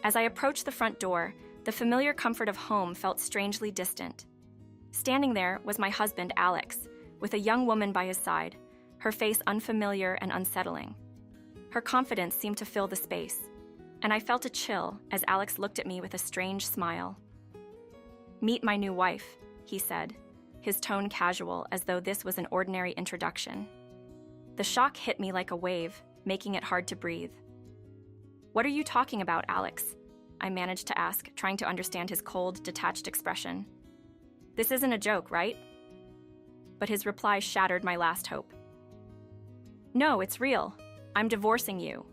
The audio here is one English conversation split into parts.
As I approached the front door, the familiar comfort of home felt strangely distant. Standing there was my husband, Alex, with a young woman by his side, her face unfamiliar and unsettling. Her confidence seemed to fill the space, and I felt a chill as Alex looked at me with a strange smile. "Meet my new wife," he said, his tone casual as though this was an ordinary introduction. The shock hit me like a wave, making it hard to breathe. "What are you talking about, Alex?" I managed to ask, trying to understand his cold, detached expression. "This isn't a joke, right?" But his reply shattered my last hope. "No, it's real. I'm divorcing you.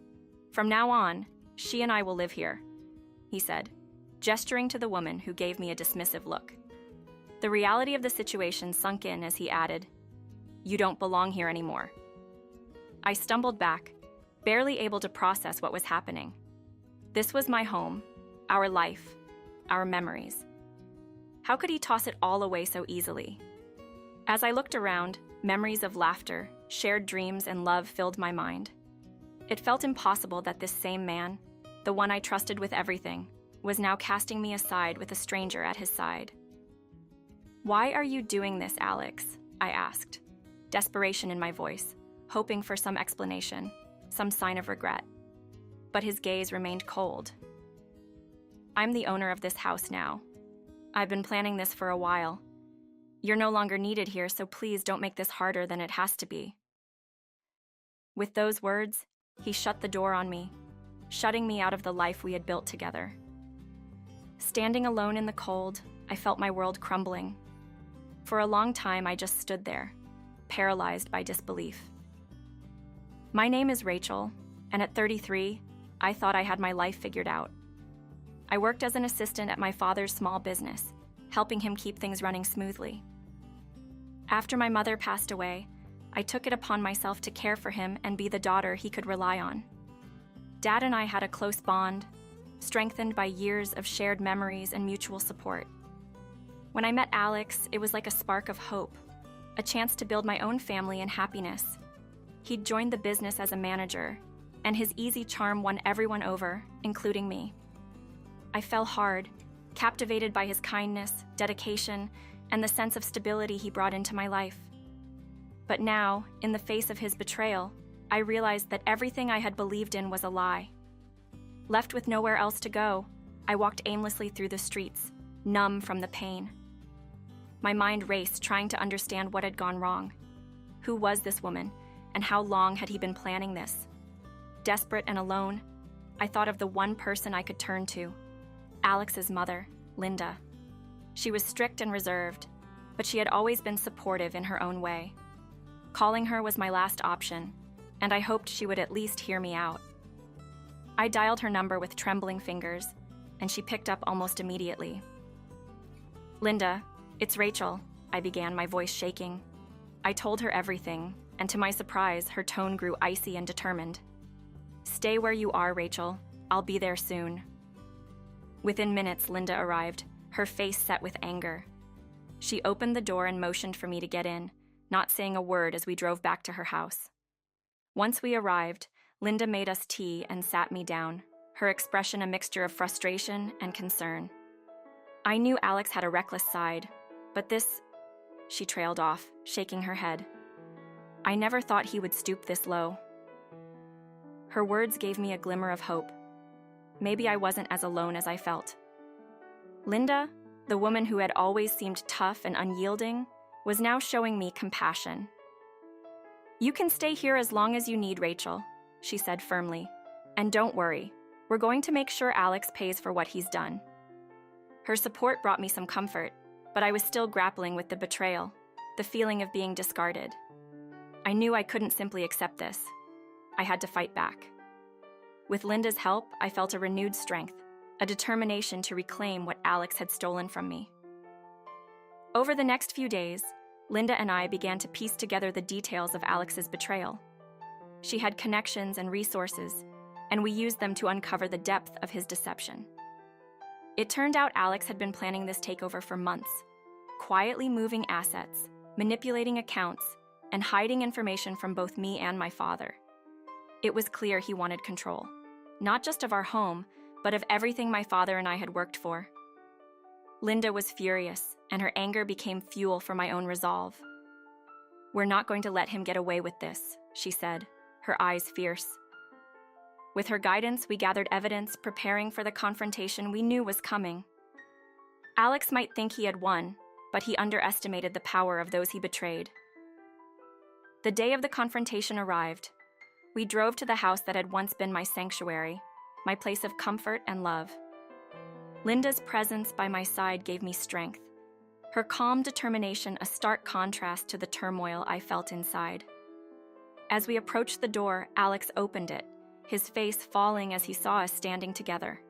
From now on, she and I will live here," he said, gesturing to the woman who gave me a dismissive look. The reality of the situation sunk in as he added, "You don't belong here anymore." I stumbled back, barely able to process what was happening. This was my home, our life, our memories. How could he toss it all away so easily? As I looked around, memories of laughter, shared dreams, and love filled my mind. It felt impossible that this same man, the one I trusted with everything, was now casting me aside with a stranger at his side. "Why are you doing this, Alex?" I asked, desperation in my voice, hoping for some explanation, some sign of regret. But his gaze remained cold. "I'm the owner of this house now. I've been planning this for a while. You're no longer needed here, so please don't make this harder than it has to be." With those words, he shut the door on me, shutting me out of the life we had built together. Standing alone in the cold, I felt my world crumbling. For a long time, I just stood there, paralyzed by disbelief. My name is Rachel, and at 33, I thought I had my life figured out. I worked as an assistant at my father's small business, helping him keep things running smoothly. After my mother passed away, I took it upon myself to care for him and be the daughter he could rely on. Dad and I had a close bond, strengthened by years of shared memories and mutual support. When I met Alex, it was like a spark of hope, a chance to build my own family and happiness. He'd joined the business as a manager, and his easy charm won everyone over, including me. I fell hard, captivated by his kindness, dedication, and the sense of stability he brought into my life. But now, in the face of his betrayal, I realized that everything I had believed in was a lie. Left with nowhere else to go, I walked aimlessly through the streets, numb from the pain. My mind raced, trying to understand what had gone wrong. Who was this woman, and how long had he been planning this? Desperate and alone, I thought of the one person I could turn to, Alex's mother, Linda. She was strict and reserved, but she had always been supportive in her own way. Calling her was my last option, and I hoped she would at least hear me out. I dialed her number with trembling fingers, and she picked up almost immediately. "Linda, it's Rachel," I began, my voice shaking. I told her everything, and to my surprise, her tone grew icy and determined. "Stay where you are, Rachel. I'll be there soon." Within minutes, Linda arrived, her face set with anger. She opened the door and motioned for me to get in, not saying a word as we drove back to her house. Once we arrived, Linda made us tea and sat me down, her expression a mixture of frustration and concern. I knew Alex had a reckless side, but this... She trailed off, shaking her head. "I never thought he would stoop this low." Her words gave me a glimmer of hope. Maybe I wasn't as alone as I felt. Linda, the woman who had always seemed tough and unyielding, was now showing me compassion. "You can stay here as long as you need, Rachel," she said firmly. "And don't worry, we're going to make sure Alex pays for what he's done." Her support brought me some comfort, but I was still grappling with the betrayal, the feeling of being discarded. I knew I couldn't simply accept this. I had to fight back. With Linda's help, I felt a renewed strength, a determination to reclaim what Alex had stolen from me. Over the next few days, Linda and I began to piece together the details of Alex's betrayal. She had connections and resources, and we used them to uncover the depth of his deception. It turned out Alex had been planning this takeover for months, quietly moving assets, manipulating accounts, and hiding information from both me and my father. It was clear he wanted control, not just of our home, but of everything my father and I had worked for. Linda was furious, and her anger became fuel for my own resolve. "We're not going to let him get away with this," she said, her eyes fierce. With her guidance, we gathered evidence, preparing for the confrontation we knew was coming. Alex might think he had won, but he underestimated the power of those he betrayed. The day of the confrontation arrived. We drove to the house that had once been my sanctuary, my place of comfort and love. Linda's presence by my side gave me strength, her calm determination a stark contrast to the turmoil I felt inside. As we approached the door, Alex opened it, his face falling as he saw us standing together.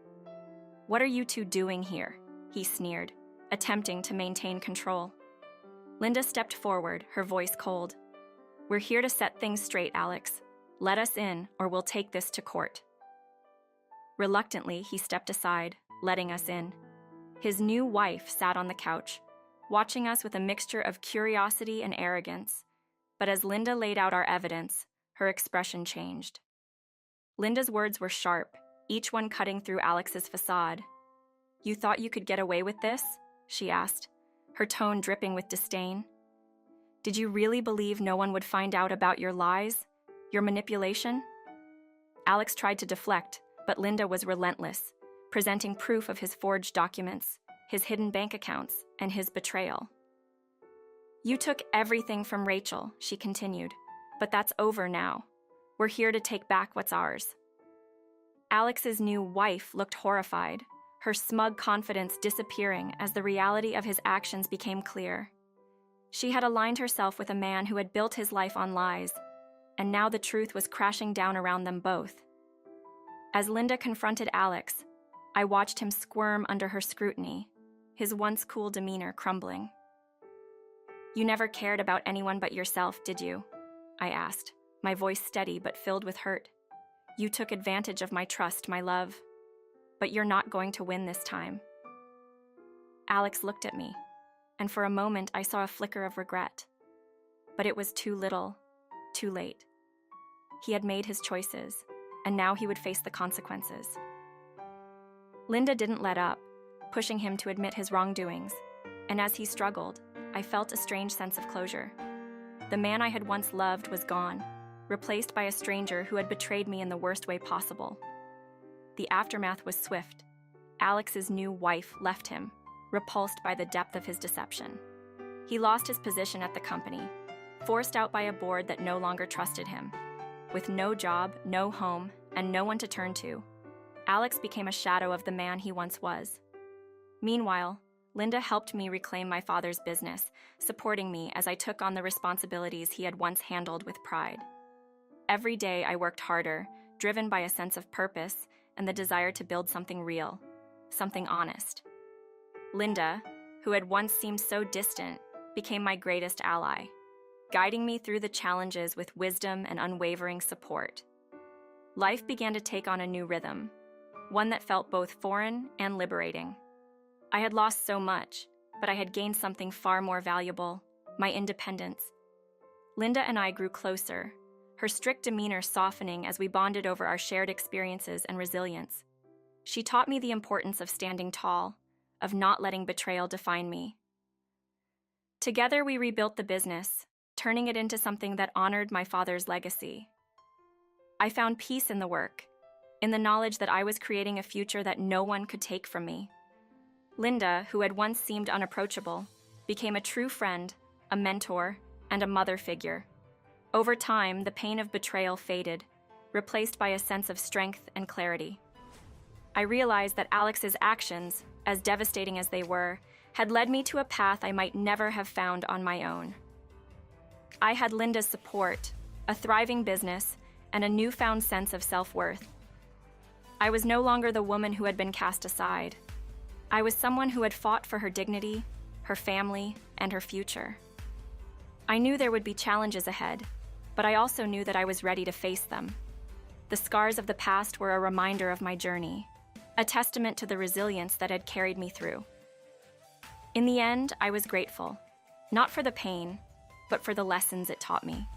"What are you two doing here?" he sneered, attempting to maintain control. Linda stepped forward, her voice cold. "We're here to set things straight, Alex. Let us in, or we'll take this to court." Reluctantly, he stepped aside, letting us in. His new wife sat on the couch, watching us with a mixture of curiosity and arrogance. But as Linda laid out our evidence, her expression changed. Linda's words were sharp, each one cutting through Alex's facade. "You thought you could get away with this?" she asked, her tone dripping with disdain. "Did you really believe no one would find out about your lies, your manipulation?" Alex tried to deflect, but Linda was relentless, presenting proof of his forged documents, his hidden bank accounts, and his betrayal. "You took everything from Rachel," she continued, "but that's over now. We're here to take back what's ours." Alex's new wife looked horrified, her smug confidence disappearing as the reality of his actions became clear. She had aligned herself with a man who had built his life on lies, and now the truth was crashing down around them both. As Linda confronted Alex, I watched him squirm under her scrutiny, his once cool demeanor crumbling. "You never cared about anyone but yourself, did you?" I asked, my voice steady but filled with hurt. "You took advantage of my trust, my love. But you're not going to win this time." Alex looked at me, and for a moment I saw a flicker of regret. But it was too little, too late. He had made his choices, and now he would face the consequences. Linda didn't let up, pushing him to admit his wrongdoings, and as he struggled, I felt a strange sense of closure. The man I had once loved was gone, replaced by a stranger who had betrayed me in the worst way possible. The aftermath was swift. Alex's new wife left him, repulsed by the depth of his deception. He lost his position at the company, forced out by a board that no longer trusted him. With no job, no home, and no one to turn to, Alex became a shadow of the man he once was. Meanwhile, Linda helped me reclaim my father's business, supporting me as I took on the responsibilities he had once handled with pride. Every day I worked harder, driven by a sense of purpose and the desire to build something real, something honest. Linda, who had once seemed so distant, became my greatest ally, guiding me through the challenges with wisdom and unwavering support. Life began to take on a new rhythm, one that felt both foreign and liberating. I had lost so much, but I had gained something far more valuable: my independence. Linda and I grew closer, her strict demeanor softening as we bonded over our shared experiences and resilience. She taught me the importance of standing tall, of not letting betrayal define me. Together we rebuilt the business, turning it into something that honored my father's legacy. I found peace in the work, in the knowledge that I was creating a future that no one could take from me. Linda, who had once seemed unapproachable, became a true friend, a mentor, and a mother figure. Over time, the pain of betrayal faded, replaced by a sense of strength and clarity. I realized that Alex's actions, as devastating as they were, had led me to a path I might never have found on my own. I had Linda's support, a thriving business, and a newfound sense of self-worth. I was no longer the woman who had been cast aside. I was someone who had fought for her dignity, her family, and her future. I knew there would be challenges ahead, but I also knew that I was ready to face them. The scars of the past were a reminder of my journey, a testament to the resilience that had carried me through. In the end, I was grateful, not for the pain, but for the lessons it taught me.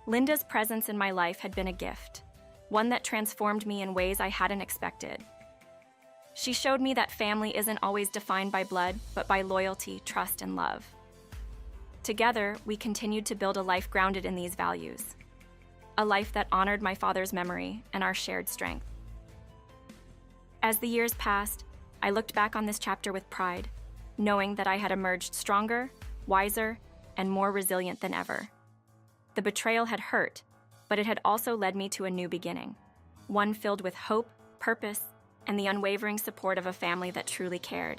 Linda's presence in my life had been a gift, one that transformed me in ways I hadn't expected. She showed me that family isn't always defined by blood, but by loyalty, trust, and love. Together, we continued to build a life grounded in these values. A life that honored my father's memory and our shared strength. As the years passed, I looked back on this chapter with pride, knowing that I had emerged stronger, wiser, and more resilient than ever. The betrayal had hurt, but it had also led me to a new beginning, one filled with hope, purpose, and the unwavering support of a family that truly cared.